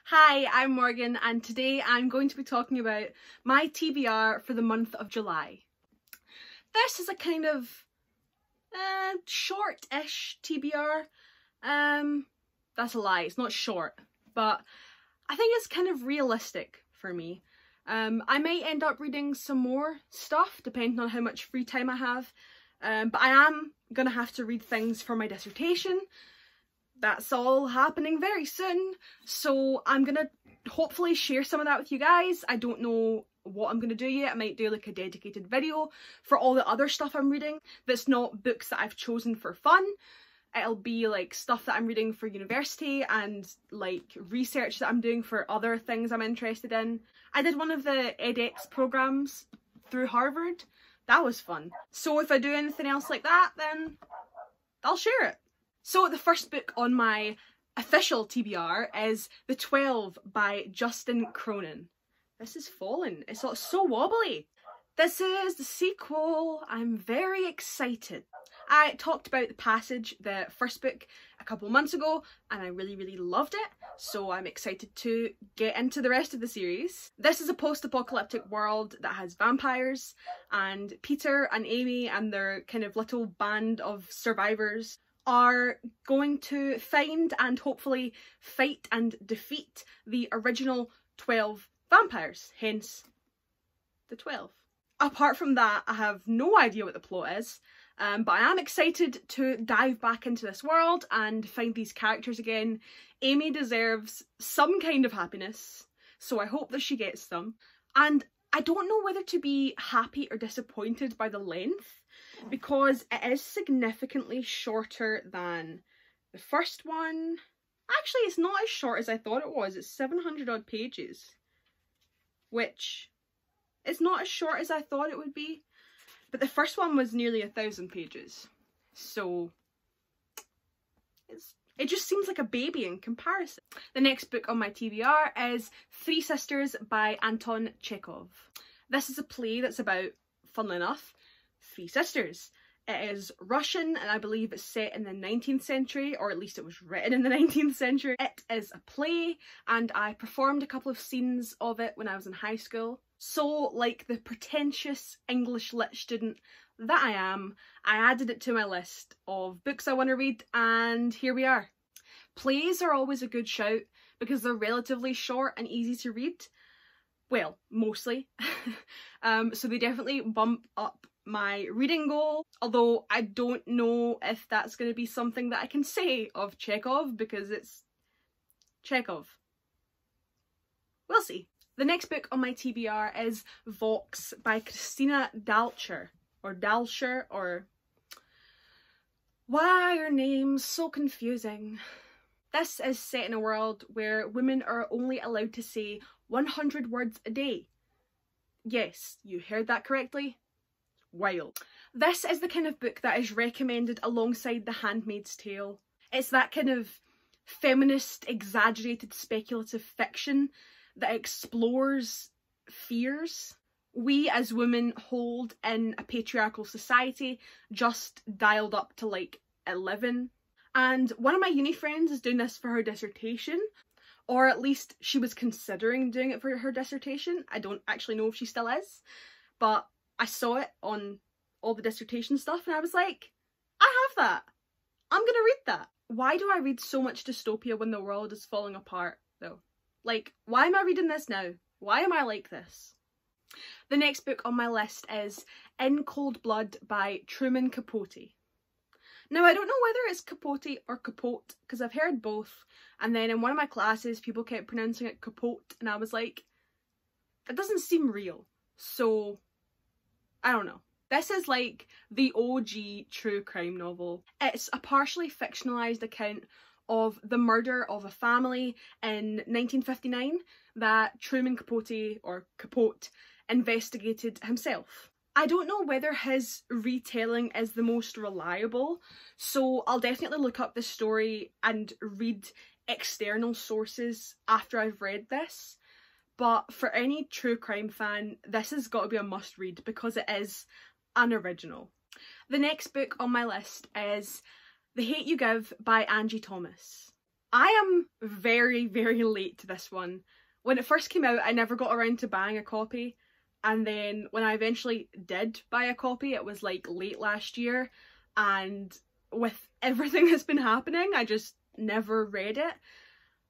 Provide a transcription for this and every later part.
Hi, I'm Morgan and today I'm going to be talking about my TBR for the month of July. This is a kind of short-ish TBR. That's a lie, it's not short, but I think it's kind of realistic for me. I might end up reading some more stuff depending on how much free time I have, but I am gonna have to read things for my dissertation. That's all happening very soon, so I'm gonna hopefully share some of that with you guys. I don't know what I'm gonna do yet. I might do like a dedicated video for all the other stuff I'm reading that's not books that I've chosen for fun. It'll be like stuff that I'm reading for university and like research that I'm doing for other things I'm interested in. I did one of the edX programs through Harvard. That was fun. So if I do anything else like that, then I'll share it. So the first book on my official TBR is The 12 by Justin Cronin. This is falling. It's so wobbly. This is the sequel. I'm very excited. I talked about The Passage, the first book, a couple months ago, and I really loved it, so I'm excited to get into the rest of the series. This is a post-apocalyptic world that has vampires, and Peter and Amy and their kind of little band of survivors are going to find and hopefully fight and defeat the original 12 vampires, hence the 12. Apart from that, I have no idea what the plot is, but I am excited to dive back into this world and find these characters again. Amy deserves some kind of happiness, so I hope that she gets them. And I don't know whether to be happy or disappointed by the length, because it is significantly shorter than the first one. Actually, it's not as short as I thought it was. It's 700 odd pages, which is not as short as I thought it would be. But the first one was nearly 1,000 pages, so it just seems like a baby in comparison. The next book on my TBR is Three Sisters by Anton Chekhov. This is a play that's about, funnily enough, three sisters. It is Russian and I believe it's set in the 19th century, or at least it was written in the 19th century. It is a play and I performed a couple of scenes of it when I was in high school. So, like the pretentious English lit student that I am, I added it to my list of books I want to read, and here we are. Plays are always a good shout because they're relatively short and easy to read. Well, mostly. So they definitely bump up my reading goal, although I don't know if that's going to be something that I can say of Chekhov because it's Chekhov. We'll see. The next book on my TBR is Vox by Christina Dalscher, or why are names so confusing? This is set in a world where women are only allowed to say 100 words a day. Yes, you heard that correctly. Wild. This is the kind of book that is recommended alongside The Handmaid's Tale. It's that kind of feminist, exaggerated, speculative fiction that explores fears we as women hold in a patriarchal society, just dialed up to like 11. And one of my uni friends is doing this for her dissertation, or at least she was considering doing it for her dissertation. I don't actually know if she still is, but I saw it on all the dissertation stuff and I was like, I have that. I'm gonna read that. Why do I read so much dystopia when the world is falling apart though? Like, why am I reading this now? Why am I like this? The next book on my list is In Cold Blood by Truman Capote. Now, I don't know whether it's Capote or Capote, because I've heard both, and then in one of my classes people kept pronouncing it Capote, and I was like, that doesn't seem real, so I don't know. This is like the OG true crime novel. It's a partially fictionalised account of the murder of a family in 1959 that Truman Capote, or Capote, investigated himself. I don't know whether his retelling is the most reliable, so I'll definitely look up the story and read external sources after I've read this. But for any true crime fan, this has got to be a must read because it is an original. The next book on my list is The Hate U Give by Angie Thomas. I am very, very late to this one. When it first came out, I never got around to buying a copy. And then when I eventually did buy a copy, it was like late last year. And with everything that's been happening, I just never read it.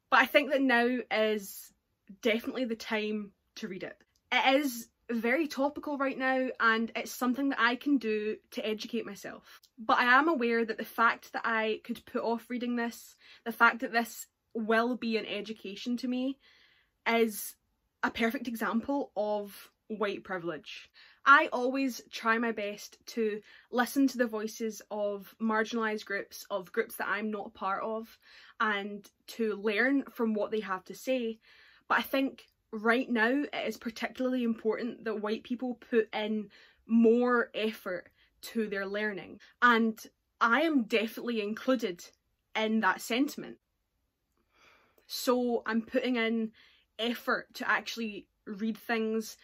But I think that now is definitely the time to read it. It is very topical right now, and it's something that I can do to educate myself. But I am aware that the fact that I could put off reading this, the fact that this will be an education to me, is a perfect example of white privilege. I always try my best to listen to the voices of marginalised groups, of groups that I'm not a part of, and to learn from what they have to say. But I think right now it is particularly important that white people put in more effort to their learning, and I am definitely included in that sentiment. So I'm putting in effort to actually read things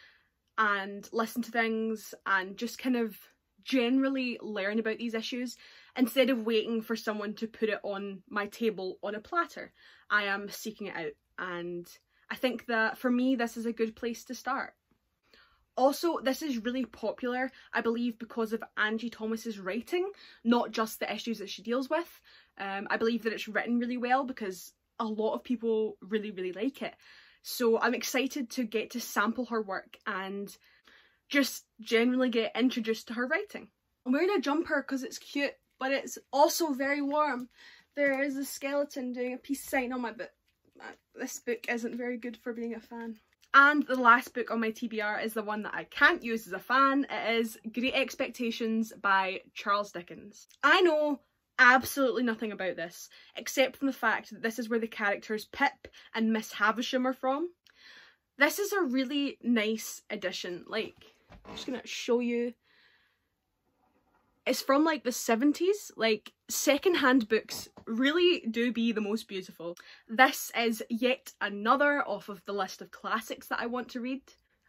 and listen to things and just kind of generally learn about these issues instead of waiting for someone to put it on my table on a platter. I am seeking it out, and I think that for me this is a good place to start. Also, this is really popular, I believe, because of Angie Thomas's writing, not just the issues that she deals with. I believe that it's written really well because a lot of people really, really like it. So I'm excited to get to sample her work and just generally get introduced to her writing. I'm wearing a jumper because it's cute, but it's also very warm. There is a skeleton doing a peace sign on my book. This book isn't very good for being a fan. And the last book on my TBR is the one that I can't use as a fan. It is Great Expectations by Charles Dickens. I know absolutely nothing about this, except from the fact that this is where the characters Pip and Miss Havisham are from. This is a really nice edition. Like, I'm just gonna show you. It's from like the 70s. Like, secondhand books really do be the most beautiful. This is yet another off of the list of classics that I want to read.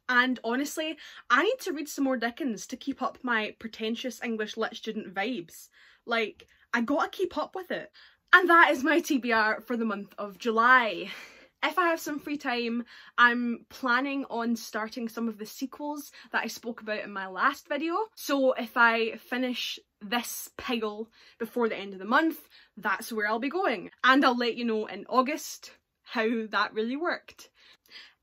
And honestly, I need to read some more Dickens to keep up my pretentious English lit student vibes. Like, I gotta keep up with it. And that is my TBR for the month of July. If I have some free time, I'm planning on starting some of the sequels that I spoke about in my last video. So if I finish this pile before the end of the month, that's where I'll be going. And I'll let you know in August how that really worked.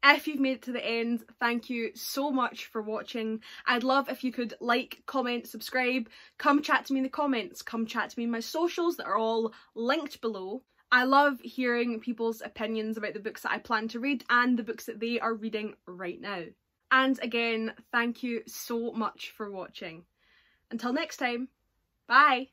If you've made it to the end, thank you so much for watching. I'd love if you could like, comment, subscribe, come chat to me in the comments, come chat to me in my socials that are all linked below. I love hearing people's opinions about the books that I plan to read and the books that they are reading right now. And again, thank you so much for watching. Until next time, bye!